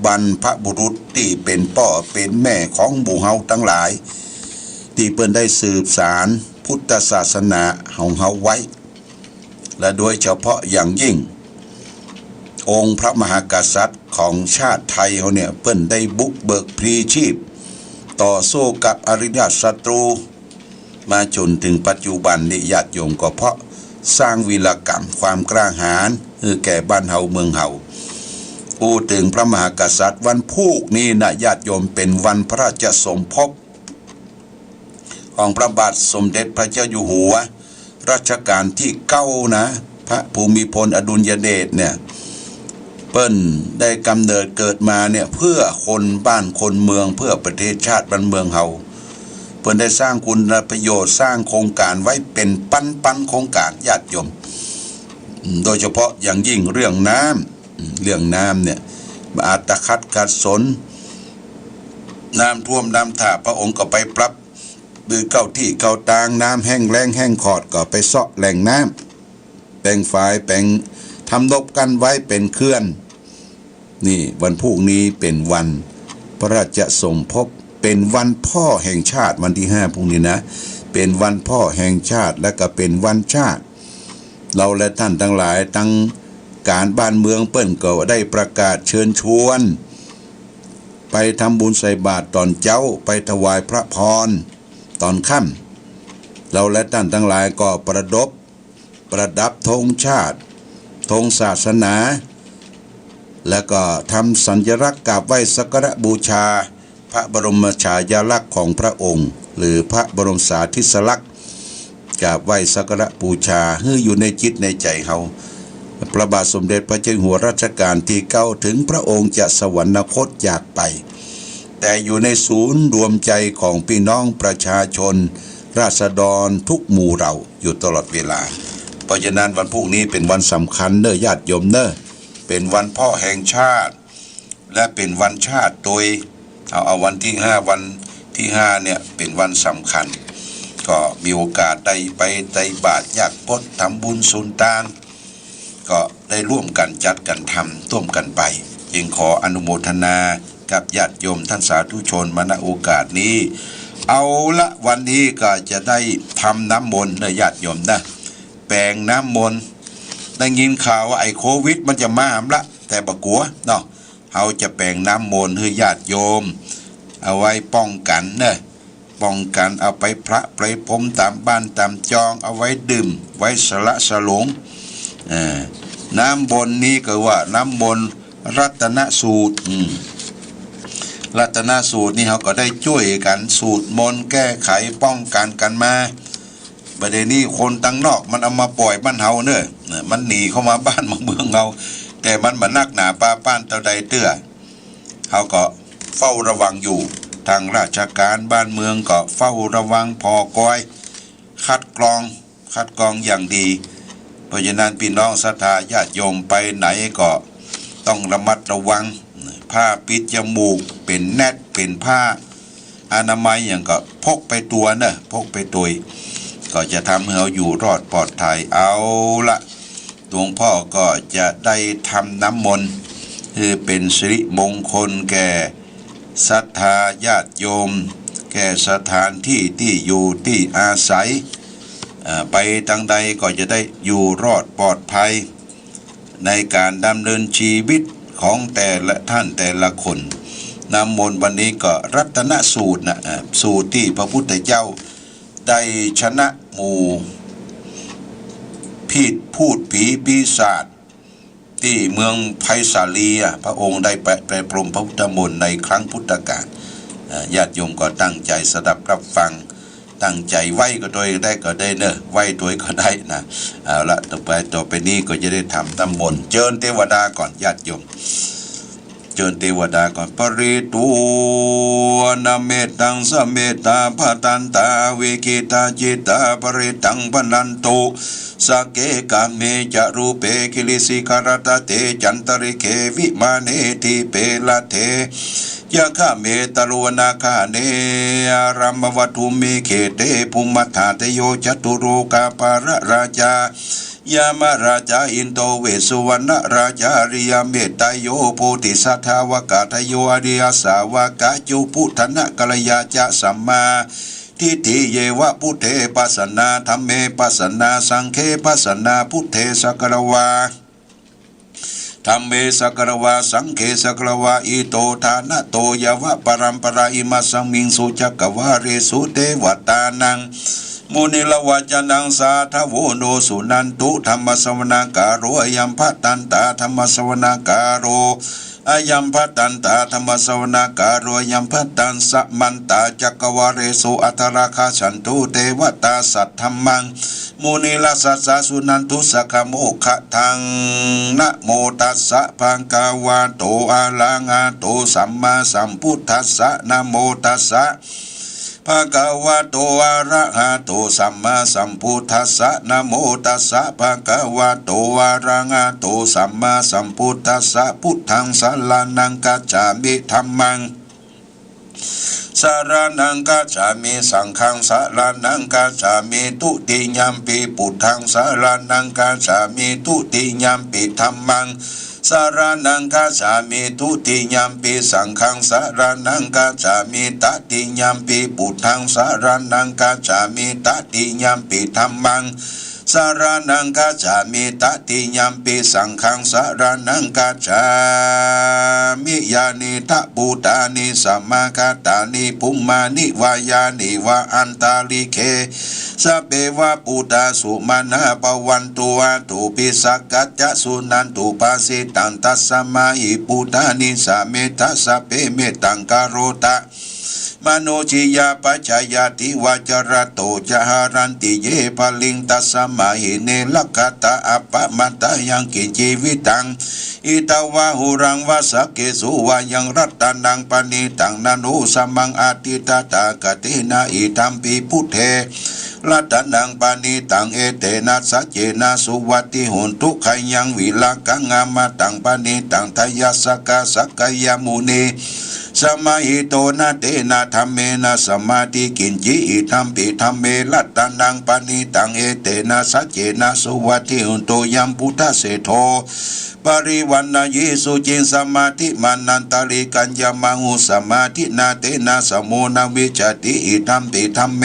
บรรพบุรุษที่เป็นพ่อเป็นแม่ของหมู่เฮาทั้งหลายที่เพิ่นได้สืบสารพุทธศาสนาของเฮาไว้และโดยเฉพาะอย่างยิ่งองค์พระมหากษัตริย์ของชาติไทยเขาเนี่ยเพิ่นได้บุกเบิกพลีชีพต่อสู้กับอริยศัตรูมาจนถึงปัจจุบันนี้ญาติโยมก็เพราะสร้างวีรกรรมความกล้าหาญแก่บ้านเฮาเมืองเฮาพูดถึงพระมหากษัตริย์วันพุธนี้นะญาติโยมเป็นวันพระราชสมภพของพระบาทสมเด็จพระเจ้าอยู่หัวรัชกาลที่9นะพระภูมิพลอดุลยเดชเนี่ยเปิ้นได้กำเนิดเกิดมาเนี่ยเพื่อคนบ้านคนเมืองเพื่อประเทศชาติบ้านเมืองเฮาเปิ้นได้สร้างคุณประโยชน์สร้างโครงการไว้เป็นปันโครงการญาติโยมโดยเฉพาะอย่างยิ่งเรื่องน้ำเนี่ยอาตคัดขัดสนน้ำท่วมน้ำท่าพระองค์ก็ไปปรับบือเก้าที่เก้าตางน้ำแห้งแล้งแห้งขอดก็ไปเซาะแหล่งน้ำแปลงฝายแปลงทำนบกันไว้เป็นเคลื่อนนี่วันพรุ่งนี้เป็นวันพระราชสมภพเป็นวันพ่อแห่งชาติวันที่5พรุ่งนี้นะเป็นวันพ่อแห่งชาติและก็เป็นวันชาติเราและท่านทั้งหลายทั้งการบ้านเมืองเปิ้นก็ได้ประกาศเชิญชวนไปทำบุญใส่บาตรตอนเจ้าไปถวายพระพรตอนค่ำเราและท่านทั้งหลายก็ประดับธงชาติธงศาสนาแล้วก็ทำสัญลักษณ์กราบไหว้สักการะบูชาพระบรมฉายาลักษณ์ของพระองค์หรือพระบรมสารีสลักษณ์กราบไหว้สักการะบูชาให้อยู่ในจิตในใจเฮา พระบาทสมเด็จพระเจ้าอยู่หัวรัชกาลที่9ถึงพระองค์จะสวรรคตจากไปแต่อยู่ในศูนย์รวมใจของพี่น้องประชาชนราษฎรทุกหมู่เราอยู่ตลอดเวลาเพราะฉะนั้นวันพรุ่งนี้เป็นวันสำคัญเด้อญาติโยมเด้อเป็นวันพ่อแห่งชาติและเป็นวันชาติโดยเอาวันที่5เนี่ยเป็นวันสำคัญก็มีโอกาสได้ไปใส่บาตรญาติพจน์ทำบุญสุนทานก็ได้ร่วมกันจัดกันทำร่วมกันไปจึงขออนุโมทนากับญาติโยมท่านสาธุชนมาณโอกาสนี้เอาละวันนี้ก็จะได้ทำน้ำมนต์เด้อญาติโยมนะแปลงน้ำมนต์ได้ยินข่าวว่าไอ้โควิดมันจะมาหามละแต่บ่กลัวเนาะเขาจะแปลงน้ำมนต์ให้ญาติโยมเอาไว้ป้องกันเด้อป้องกันเอาไปพระไปพรมตามบ้านตามจองเอาไว้ดื่มไว้สละสลงน้ำมนต์นี้ก็ว่าน้ำมนต์รัตนสูตรรัตนสูตรนี่เขาก็ได้ช่วยกันสูตรมนต์แก้ไขป้องกันกันมาประเด็นนี้คนตั้งนอกมันเอามาปล่อยบ้านเฮาเนอะมันหนีเข้ามาบ้านมาเมืองเฮาแต่มันมานักหนาป้าป้านเท่าใดเตื้อเขาก็เฝ้าระวังอยู่ทางราชการบ้านเมืองก็เฝ้าระวังพอกอยคัดกรองอย่างดีเพราะฉะนั้นพี่น้องศรัทธาญาติโยมไปไหนก็ต้องระมัดระวังผ้าปิดจมูกเป็นแนตเป็นผ้าอนามัยอย่างก็พกไปตัวเนอะพกไปตัวก็จะทำให้เราอยู่รอดปลอดภัยเอาละหลวงพ่อก็จะได้ทำน้ำมนต์คือเป็นสิริมงคลแก่ศรัทธาญาติโยมแก่สถานที่ที่อยู่ที่อาศัยไปทางใดก็จะได้อยู่รอดปลอดภัยในการดำเนินชีวิตของแต่ละท่านแต่ละคนน้ำมนต์วันนี้ก็รัตนสูตรนะสูตรที่พระพุทธเจ้าได้ชนะหมู่พูดผีปีศาจที่เมืองไผ่สาลีพระองค์ได้ไปพรมพระพุทธมนต์ในครั้งพุทธกาลญาติโยมก็ตั้งใจสดับรับฟังตั้งใจไหวก็โดยได้ก็ได้เนอะไหวโดยก็ได้นะเอาละต่อไปนี้ก็จะได้ทำน้ำมนต์เจิญเทวดาก่อนญาติโยมเจิญเทวดาก่อนปริตูนาเมตังสเมตาภตันตาวิกิตาจิตาปริตังปนันตุสักเกกาเมจารูเปกิลิสิกรตเตจันตริเควิมาเนทิเปลเทยะคะเมตโลนาคาเนอารัมวัตุเมเขเตภูมิธาเตโยจตุโรกาปารราชายามาราชาอินโตเวสุวรรณราชาริยเมตไตโยโพธิสัทธาวกาทโยอริยสาวกาจุพุทธนะกัลยาจะสัมมาทิฏฐิเยวะพุทเทปัสสนาธัมเมปัสสนาสังฆเปัสสนาพุทเทสักรวาธัมเมสักรวาสังฆสักรวาอิโตทานะโตยวะปรัมปราอิมัสสังมิงสุจักวาเรสุเทวตานังมุนิลวจนังสาทโวโนสุนันตุธรรมสวนาการโรอยัมภตันตาธรรมสวนาการโรอายัมภตันตาธรรมสวนาการโรยัมภตันสมันตาจักวาเรสุอัตราคาฉันตุเทวตาสัทธรรมังมุนิลสัสสะสุนันตุสักโมขะทังนะโมตัสสะภะคะวะโตอะระหะโตสัมมาสัมพุทธัสสะนะโมตัสสะภะคะวะโตอะระหะโตสัมมาสัมพุทธัสสะนะโมตัสสะภะคะวะโตอะระหะโตสัมมาสัมพุทธัสสะพุทธังสรณังกัจฉามิธัมมังสารนังกัจฉามิสังฆังสารนังกัจฉามิตุติยัมปิพุทธังสารนังกัจฉามิตุติยัมปิธัมมังสารนังกัจฉามิทุติยัมปิสังฆังสารนังกัจฉามิตติยัมปิพุทธังสารนังกัจฉามิตติยัมปิธัมมังสารนังกัจฉามิตติยัมปิสังฆังสารนังกัจฉามิยานิทะบูตานิสัมมาคาตานิภุมมานิวายานิวะอันตาลิเคสัพเพวะปุตตาสุมาณะปวันตุอาตุปิสักกัจจะสุนันตุปัสสิตันตัสสมาหิปุตตานิสะเมทัสสะเปเมตังกโรตะเ มโนจิยาปัจจายติวาจระโตจหารันติเยปลิงตัสสมาหิเนลักขตาอัปปะมัตตยังกิจีวิตังอิตาวาหุรังวาสเกสุวายังรัตตานังปณิตังนานุสมังอาติตตากตินาอิตัมปิพุทเทรัตนังปานิตังเอเตนะสัจเจนะสุวัติหุนทุขัยยังวิลากังามาตังปานิตังทายาสกาสักกายมุนีสมาหิโตนะเตนะธรรมเมนะสมาธิกินจิอิธัมปิธรรมเมรัตนังปานิตังเอเตนะสัจเจนะสุวัติหุนโตยัมพุทธเสโทปริวันนายิสุจินสมาธิมานันตาลิกัญญามังหุสมาธินาเตนะสมุนาวิจติอิธัมปิธรรมเม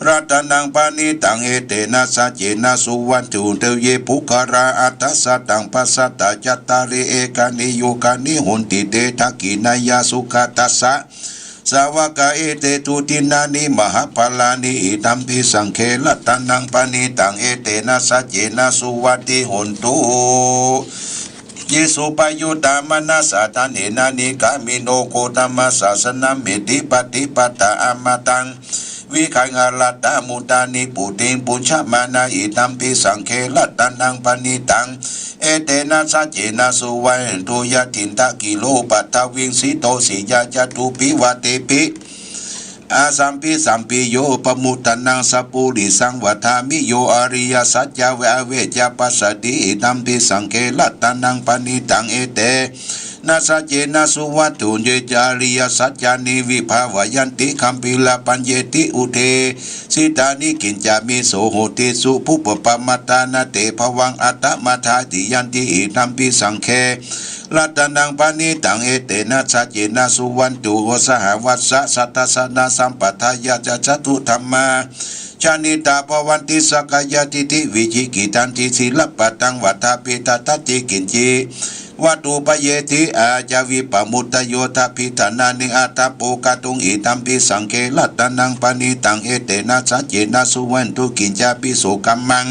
รัตนังปานิตังเอเตนะสัจเจนะสุวัตถุเตเยภุคาราอัตสัตตังปัสสัตตจัตตาริเอกานิโยกานิหุนติเตทักขินายาสุขตัสสะสาวกาเอเตตุตินานิมหาภลานิอิตัมปิสังเขรัตนังปานิตังเอเตนะสัจเจนะสุวัติหุนตุเยสุปยุตามนาสาทานเอนานิกามิโนโคตมัสสะสนามิติปฏิปตาอมตังวิขังอาลัตตามุตานิปุติงปุญชมานาอิตัมปิสังเคลัตตานังปณิตังเอเตนะสัจเจนะสุวัยตุยตินตะกิโลปัตตวิงสิโตสิยาจตุปิวะเตปิอาสัมปิโยปมุตตนังสัพพุริสังวัฏามิโยอริยสัจจเวอเวจปัสสติอิตัมปิสังเคลัตตานังปณิตังเอเตนาสัจเจนะสุวัตถุเยจาริยสัจจานิวิภาวยันติคัมปิลาปัญเยติอุเทสิตานิกินจามิโสโหติสุภุปปมัตตานาเตภวังอัตตมัทธาติยันติอิธัมปิสังเครัตนังปานิตังเอเตนะสัจเจนะสุวันตุโอสหวัสสะสัตตสนาสัมปทายาจตุธรรมาชานิตาภวันติสกายติติวิจิกิตันติศิลปตังวัฏาปิตาทัตติกินจิวัตุปเยติอาจาวิปมุตตโยทพิธานานิอัตโปกตุงอิตัมปิสังเคลัตนังปานิตังเอเตนะสัจเจนะสุวันตุกินจาปิโสกัมมัง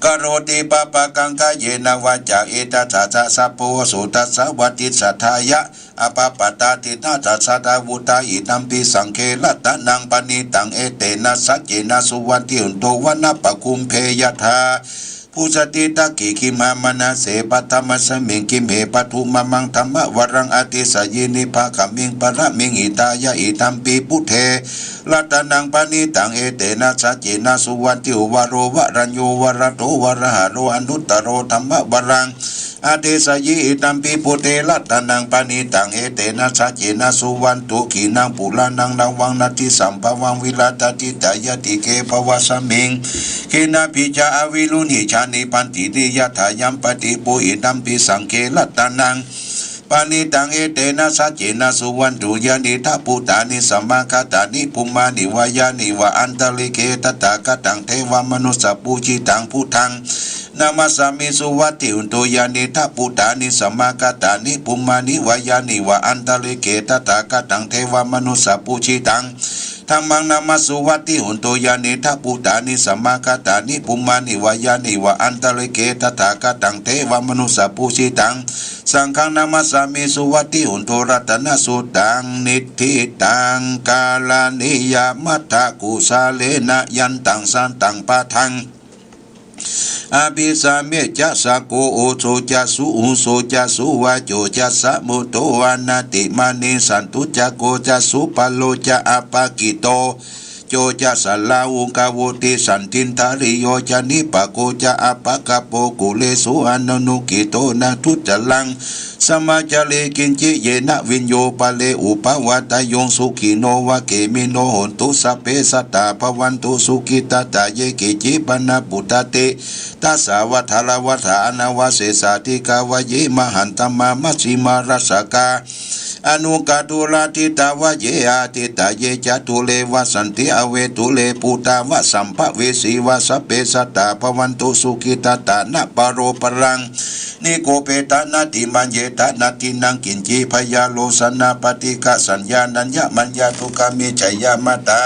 กโรติปปะกังกายนวาจาเอตทัสสะสัพโพสุตัสสะวัติสัทธายะอปปตาตินาตัสสะดาวุตาอิตัมปิสังเคลัตนังปานิตังเอเตนะสัจเจนะสุวันติอุนโตวนะปะคุมเพยทาผู้สติตะกิคิมามนาเสปธรรมสมิงกิมเหปทุมมังธรรมวรังอติสยินิภาคมิงปะระมิงอิตายะอิตัมปีพุทเทรัตนังปานิตังเอเตนะสัจเจนะสุวัติวโรวรัญโยวรโตวรหะโรอนุตตโรธรรมวรังอาเทสยิอิตัมปิพุเทรัตนังปานิตังเอเตนะสัจเจนะสุวันตุขีนังปุลานังนวังนาทิสัมภวังวิลาตติตายติเกภวสมิงขีนาพิจาอวิลุนิชานิปันติติยถายัมปติปุอิตัมปิสังเครัตนังปานิตังเอเตนะสัจเจนะสุวันตุยานิทัพพุตานิสัมมาคตานิภูมานิวายานิวะอันตลิเกตตากตังเทวมนุสปูจิตังพุทธังนามัสสามิสุวัติอุนโตยานิทัพพุตานิสัมมาคตานิภูมานิวายานิวะอันตลิเกตตากตังเทวมนุสปูจิตังธรรมังนามัสสุวัติหุนโตยานิทัพพุตานิสัมมาคตานิภูมานิวายานิวะอันตลิเกตตากตังเทวมนุสปูจิตังสังฆังนามัสสามิสุวัติหุนโตรัตนสุตังนิทิตังกาลานิยามัทธกุสาเลนะยันตังสันตังปะทังอาภิสาเมจัสสะโกโอโสจัสสุอุโสจัสสุวาโจจัสสะมุโตวานาติมานิสันตุจักโกจัสสุปโลจะอปากิโตโจจะสลาวุกาวุติสันตินทาริโยจานิปะโกจะอปะกะโปกุเลสุอนันุกิโตนาทุจลังสมาจเลกินจิเยนะวินโยปะเลอุปวัตยงสุขิโนวะเกมิโนหนตุสัพเพสัตตาภวันตุสุขิตตาเยกิจิปนาปุตตะตัสสะวัฏลวัฏานาวะเสสาธิกาวะเยมหันตมามัชฌิมารัสสกาอนุกาตุลาทิตาวะเยอาทิตาเยจตุเลวะสันติอเวตุเลปุตาวะสัมภเวสีวะสัพเพสัตตาภวันตุสุขิตตานะปโรปรังนิโกเปตานาติมัญเยตานาตินังกินจีพยาโลสนาปฏิกะสัญญานัญญมัญญาตุกามิจยามาตา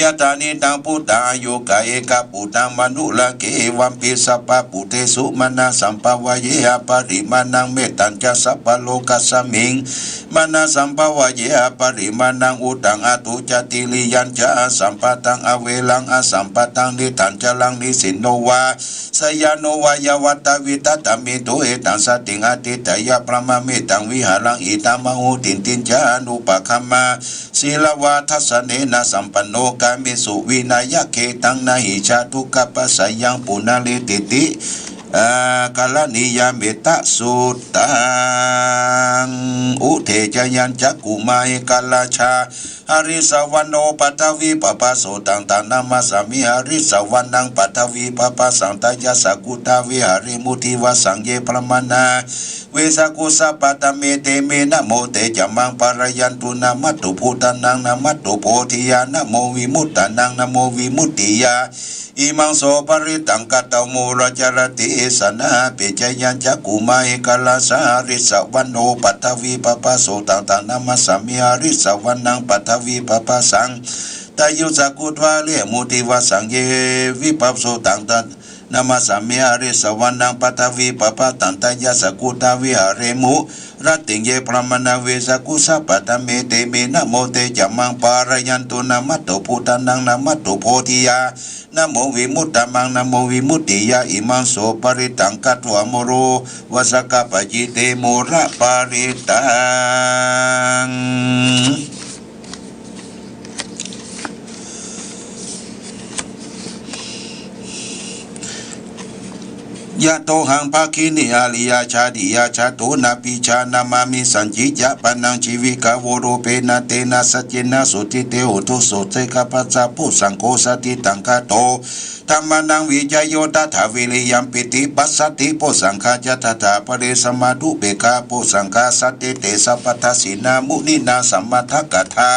ยะตานิตังพุทธายุกะเอกะปุตังมนุละเกวัมปิสัพพะปุเตสุมานาสัมภวะเยหะปริมาณังเมตตัญจะสัพพะโลกัสสมิงมานาสัมภวะเยหะปริมาณังอุตังอตุจติลิยัญจะสัมปตังอเวลังอสัมปตังนิตัญจะลังนิสินโนวาสยานโนวายวัตตวิตตมิโตเอตังสติงอติตยะประมาเมตังวิหารังอิตามหุตินตินจานุปะคัมมาศีลวาทัสเนนะสัมปันโนกามิสุวินัยเกตังนาหิชาทุกปัสสยังปุณาลิติติกาลนิยาเมตะสุตังอุเทจยัญจักกุมายกาลาชาหริสวรรณโนปัตวีปปะโสตังตานามาสามิหริสวรรณังปัตวีปปะสังตายาสกุตาวิหริมุทิวสังเยประมาณาเวสกุสัปตเมเตเมนะโมเตจมังปารยันตุนามัตตุพุทธานังนามัตตุโพธิยานะโมวิมุตตานังนะโมวิมุตติยาอิมังโสปริตังกัตโมรจารติสนาเปจยัญจักกุมาเอกลาสาริสวรรณโนปัทวีปปะโสตังตานามาสามิหริสวรรณังปัทวีปปะสังตายุสกุตวาเลมุติวสังเยวิปัสโสตังตันนามาสามิหริสวรรณังปัทวีปปะตันตายาสกุตาวิหเรมุรัตติงเยพระมนาเวสกุสัปตเมเตเมนะโมเตจามังปารยันตุนามัตตุพุทธานังนามัตตุโพธิยานะโมวิมุตตมังนะโมวิมุตติยาอิมังโสปริตังกัตวะโมโรวสกปจิเตโมระปริตังยะโตหังภาคินิอาลิยาชาดิยาชาโตนาปิชานามามิสัญจิยะปนังชีวิกาวโรเปนะเตนะสัจเจนะสุติเตโหตุโสเตกะปัสสะปุสังโฆสติตังคาโตธัมมานังวิจโยตถาวิริยัมปิติปัสสติปุสังฆาจตถาปเรสมาดุเบกาปุสังฆาสัตเตเตสัพพทัสสินามุนินาสัมมาทักถา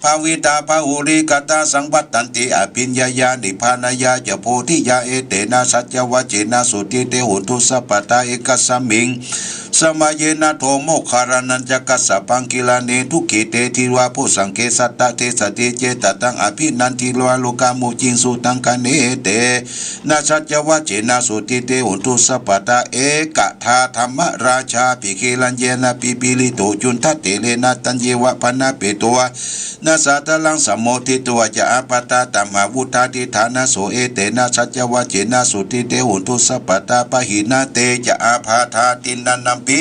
ภาวิตาภาหุริกตาสังวัตตันติอภิญญายานิพานายาจะโพธิยาเอเตนะสัจจวเจนะสุติเตหุตุสัพพตาเอกสัมมิงสมาเยนะโทโมคารานันจักสสะปังกิลาเนทุกิเตทิวาผู้สังเกสัตตะเทสติเจตตังอภินันทิโลโลกามุจิงสุตังคเนเตนะสัจจวเจนะสุติเตหุตุสัพพตาเอกทาธรรมราชาปิเคลันเยนะปิปิลิโตจุนทัตเตเลนะตัญเยวะพนะเปตัวนาสาตลังสัมโมทิตัวจะอปตาตัมหาวุธาทิฐานะโสเอเตนะสัจจวเจนะสุติเตหุตุสัพพตาปะหินาเตจะอาภาธาตินันนัมปิ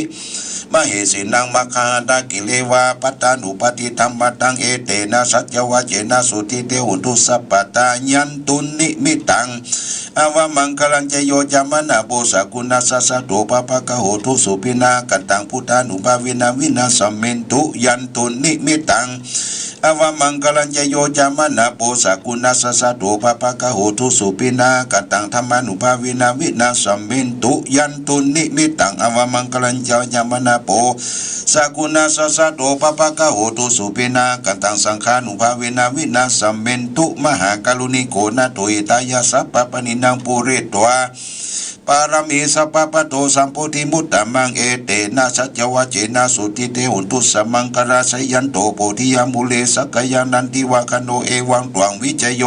มเหสินังมคาตากิเลวาปัตตานุปฏิธรรมตังเอเตนะสัจจวเจนะสุติเตหุตุสัพพตายันตุนิมิตังอวมังคลังเจโยจามนาโบสกุณาสัสโตปะปะกะโหทุสุปินากันตังพุทธานุภาวินาวินาสัมเมนตุยันตุนิมิตังอวมังคลังเจโยจามนาโบสกุณาสัสโตปะปะกะโหทุสุปินากันตังธรรมานุภาวินาวินาสัมเมนตุยันตุนิมิตังอวมังคลังเจโยจามนาโปสกุณาสัสโตปะปะกะโหทุสุปินากันตังสังฆานุภาวินาวินาสัมเมนตุมหากรุณิโกนาโตอิตายาสัพพปนินังปุเรตวาปารมีสัพพะโตสัมโพธิมุตตมังเอเตนะสัจจวเจนะสุติเตหุตุสมังคราสยันโตโพธิยามุเลสกยานันติวะคโนเอวังตวังวิจโย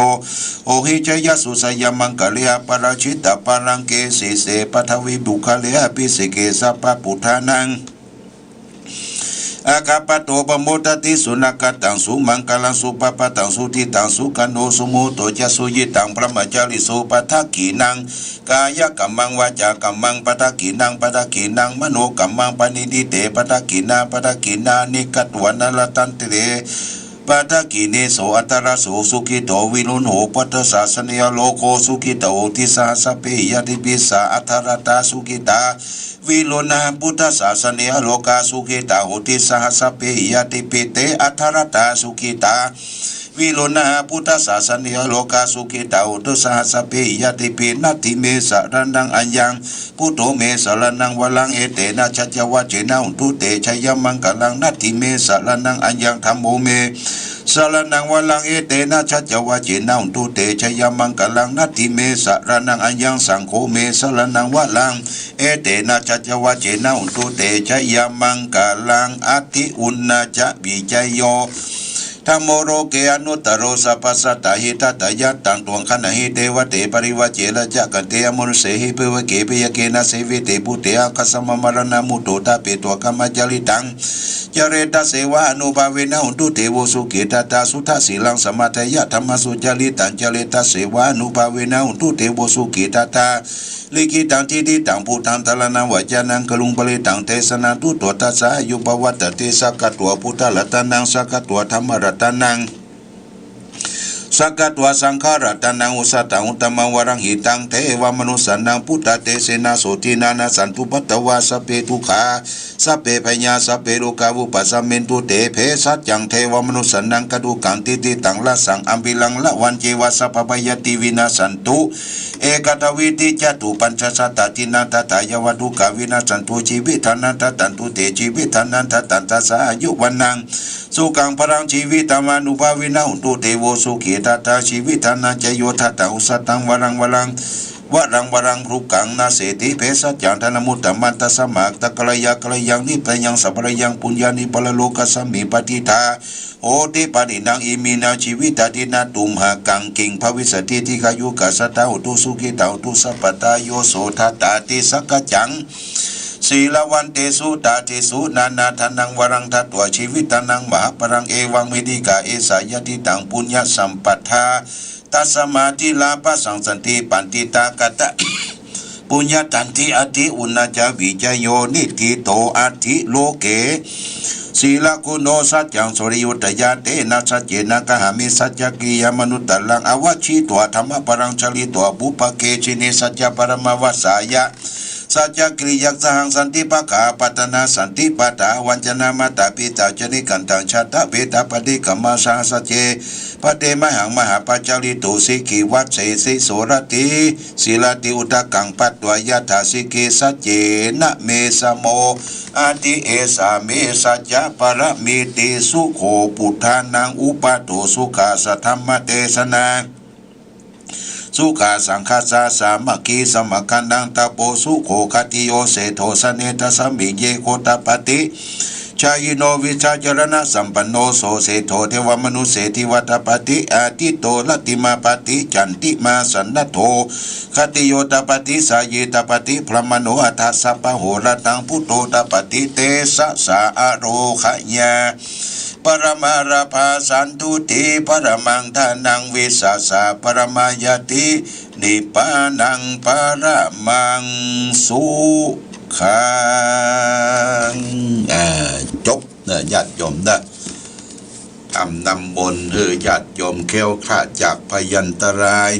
โอหิจยสุสยมังกะเลหปราชิตปารังเกสีเสปทวิบุคเลหปิสิเกสัพพะปุถานังอาคาปโตปโมตติสุนักตังสุมังคลังสุปปะตังสุทิตังสุกันโนสุโมโตจะสุยิตังพระมจาริสุปัฏฐกีนังกายกัมมังวาจากัมมังปัฏฐกีนังปัฏฐกีนังมโนกัมมังปณิดิเตปัฏฐกีนานิกัตวนาลตันเตปัฏฐกีเนโสอัตระโสสุขิโตวิรุณโหปัตตสาสเนยโลโกสุขิโตทิสหัสเปยติปิสาอัทรตาสุขิตาวิโลนาพุทธศาสเนยโลกาสุขิตาโหติสหัสเปยติปิเตอัทรตาสุขิตาวิโลนาพุทธศาสเนยโลกาสุขิตาโหติสหัสเปยติปินัตถิเมสรนังอัญญังพุทโธเมสรนังวลังเอเตนะชัจจวะเจนะอุทุเตชัยมังกลังนัตถิเมสรนังอัญญังธัมโมเมสารนังวลังเอเตนะชัจจวะเจนะอุทุเตชัยมังกลังนัตถิเมสรนังอัญญังสังโฆเมสรนังวลังเอเตนะชัจจวะเจนะอุทุเตชัยมังกลังอธิอุณนะจะวิจโย ธัมโมโรเกอนุตตโรสัพพสัตตหิทัตตยัตตังตวงขณะหิเทวเตปริวะเจระจักกันเตอมนุเสหิเปวะเกปยเกนะเสวิเตปุเตอะคัสสมมรณะมุตโตตาเปตัวกรรมจริตังจเรตเสวะอนุภาเวนะหุนตุเทโวสุเกตตาสุทัสสิลังสมัทยะธรรมสุจริตังจเรตเสวะอนุภาเวนะหุนตุเทโวสุเกตตาลิขิตังทิฏฐิตังพุทธังตะละนังวจานังกลุงปริตังเทศนาตุตัวตัสสะยุปวัตตติสักกะตัวพุทธรัตนังสักกะตัวธรรมรัตนังสักกะตัวสังฆรัตนังอุสัตตังอุตตมังวรังหิตังเทวมนุสันนังพุทธเตเสนาโสตินานาสันตุปัตตวาสเปทุขาสัพเพพญาสัพเพโลกาวุปัสสเมนตุเตเพสัจจังเทวมนุสันนังกดุกังติติตังละสังอัมปิลังละวันเจวะสัพพยติวินาสันตุเอกตวิติจตุปัญชสัตตตินาตตายวัตุกาวินาสันตุชีวิตันนันตตันตุเตชีวิตันนันตตันตสายุวันนังสุกังพลังชีวิตามานุภาวินาหุตุเทโวสุขีตตาชีวิตันนันจโยทัตตาอุสัตตังวรังวรังวรังพรุกังนาเสติเพสัจจังธนมุตตมันตสมักตะกะลยักะยังนิพยังสัพพยังปุญญานิปะโลกัสสมิปฏิทาโอติปฏินังอิมินาชีวิตาตินาตุมหากังกิงภวิสติทิกายุกัสสตาอุตุสุขิตาอุตุสัพพตาโยโสทัตตาติสักกจังศีลวันเตสุตาติสุนานาทานังวรังทัตวชีวิตานังมหาปรังเอวังมิดิกาเอสายติตังปุญญสัมปัฏฐาตัสมาธิลาภสังสันติปันติตากตะ ปุญญตันติอธิอุณจาวิจโยนิธิโตอธิโลเกศีลกุโนสัจจังสุริยุตยาเตนะสัจเจนะกหามิสัจจกิยมนุตตลังอวชิตัวธรรมปรังชลิตัวบุปเกชินิสัจจปรมวัสสายะสัจจกริยักสหังสันติปะขาปัตนาสันติปตาวัญจนามาตาปิตาจนิกันตังชาตะเวตาปฏิกัมมาสาสัจเจปเตมหังมหาปัจจาริตุสิกิวัตเสสิโสรติศิลติอุตกังปัตวายถาสิกิสัจเจนะเมสโมอาติเอสาเมสัจจะปรมิติสุโขปุทานังอุปโตสุขาสัทธรรมเทศนาสุขาสังฆาสาสามัคคีสมกันดังตะโปสุโขคติโยเสโทสเนตสมิเยโคตปติชายโนวิชาจรณะสัมปันโนโสเสโทเทวมนุเสติวัตปติอาทิโตลติมาปติจันติมาสันนโทคติโยตปติสายตปติพระมโนอัฏฐสัพพโหรตังพุทโธตปติเตสะสาอโรขยาปรมาราภาสันตุติปรมังทานังวิสาสะปรมายตินิพพานังปรมังสุขังจบนะญาติโยมนะทำนำบนญาติโยมแค้วคลาดจากพยันตราย